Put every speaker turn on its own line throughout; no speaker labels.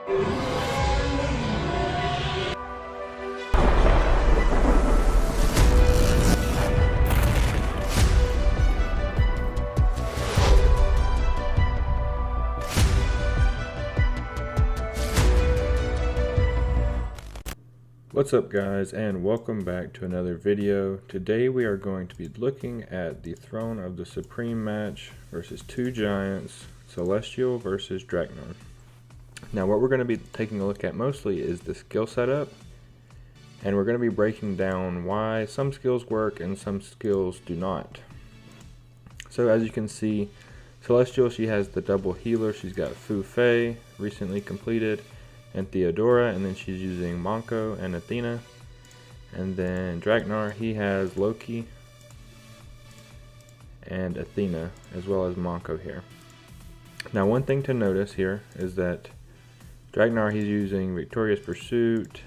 What's up guys, and welcome back to another video. Today we are going to be looking at the Throne of the Supreme match versus two giants, Celestial versus Draknar. Now what we're going to be taking a look at mostly is the skill setup, and we're going to be breaking down why some skills work and some skills do not. So as you can see, Celestial, she has the double healer. She's got Fu Fei, recently completed, and Theodora, and then she's using Monko and Athena. And then Draknar, he has Loki and Athena, as well as Monko here. Now one thing to notice here is that Draknar, he's using Victorious Pursuit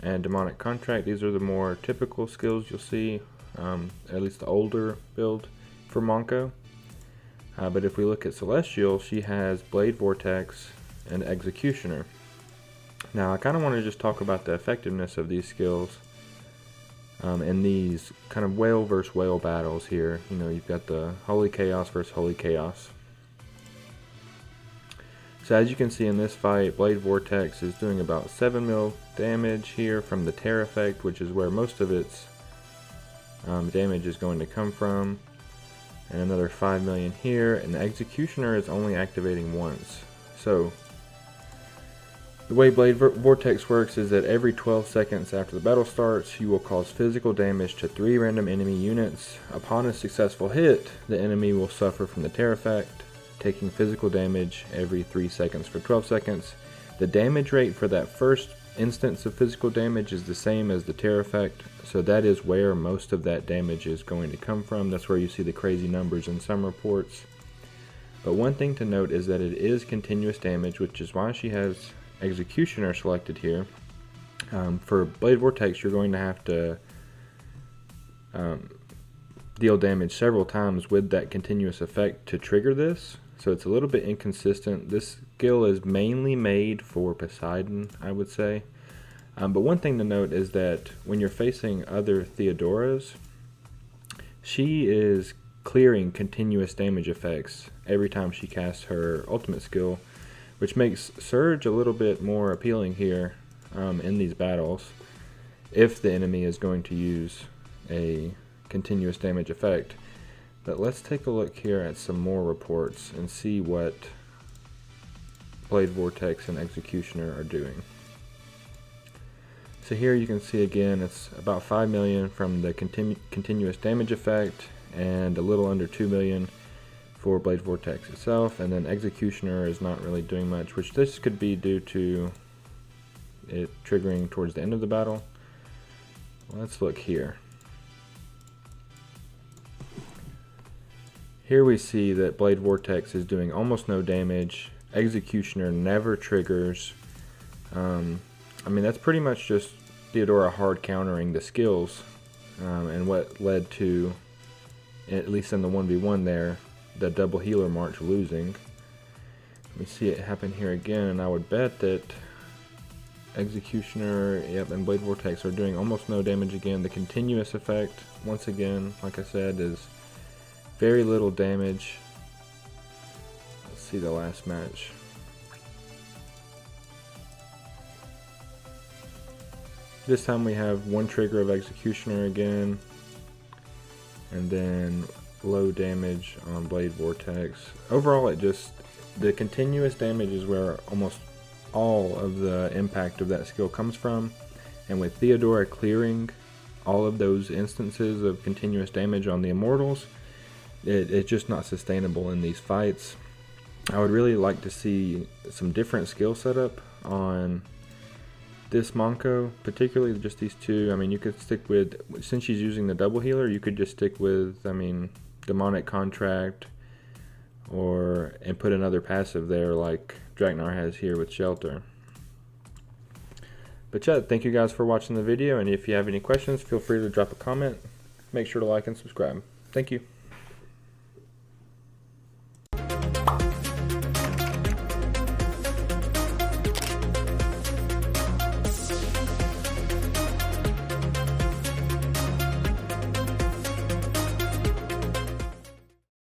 and Demonic Contract. These are the more typical skills you'll see, at least the older build for Monko. But if we look at Celestial, she has Blade Vortex and Executioner. Now I kind of want to just talk about the effectiveness of these skills in these kind of whale versus whale battles here. You know, you've got the Holy Chaos versus Holy Chaos. So as you can see in this fight, Blade Vortex is doing about 7 mil damage here from the Tear effect, which is where most of its damage is going to come from. And another 5 million here, and the Executioner is only activating once. So the way Blade Vortex works is that every 12 seconds after the battle starts, you will cause physical damage to 3 random enemy units. Upon a successful hit, the enemy will suffer from the Tear effect, taking physical damage every 3 seconds for 12 seconds. The damage rate for that first instance of physical damage is the same as the Tear effect, so that is where most of that damage is going to come from. That's where you see the crazy numbers in some reports. But one thing to note is that it is continuous damage, which is why she has Executioner selected here. For Blade Vortex, you're going to have to deal damage several times with that continuous effect to trigger this, so it's a little bit inconsistent. This skill is mainly made for Poseidon, I would say. But one thing to note is that when you're facing other Theodoras, she is clearing continuous damage effects every time she casts her ultimate skill, which makes Surge a little bit more appealing here in these battles if the enemy is going to use a continuous damage effect. But let's take a look here at some more reports and see what Blade Vortex and Executioner are doing. So here you can see again it's about 5 million from the continuous damage effect and a little under 2 million for Blade Vortex itself, and then Executioner is not really doing much, which this could be due to it triggering towards the end of the battle. Let's look here. Here we see that Blade Vortex is doing almost no damage. Executioner never triggers. I mean, that's pretty much just Theodora hard countering the skills, and what led to, at least in the 1v1 there, the double healer march losing. We see it happen here again, and I would bet that Executioner, and Blade Vortex are doing almost no damage again. The continuous effect, once again, like I said, is very little damage. Let's see the last match. This time we have one trigger of Executioner again, and then low damage on Blade Vortex. Overall, the continuous damage is where almost all of the impact of that skill comes from, and with Theodora clearing all of those instances of continuous damage on the Immortals, it's just not sustainable in these fights. I would really like to see some different skill setup on this Monko, particularly just these two. I mean, you could stick with, since she's using the double healer, you could just stick with, I mean, Demonic Contract, and put another passive there like Draknar has here with Shelter. But yeah, thank you guys for watching the video, and if you have any questions, feel free to drop a comment. Make sure to like and subscribe. Thank you.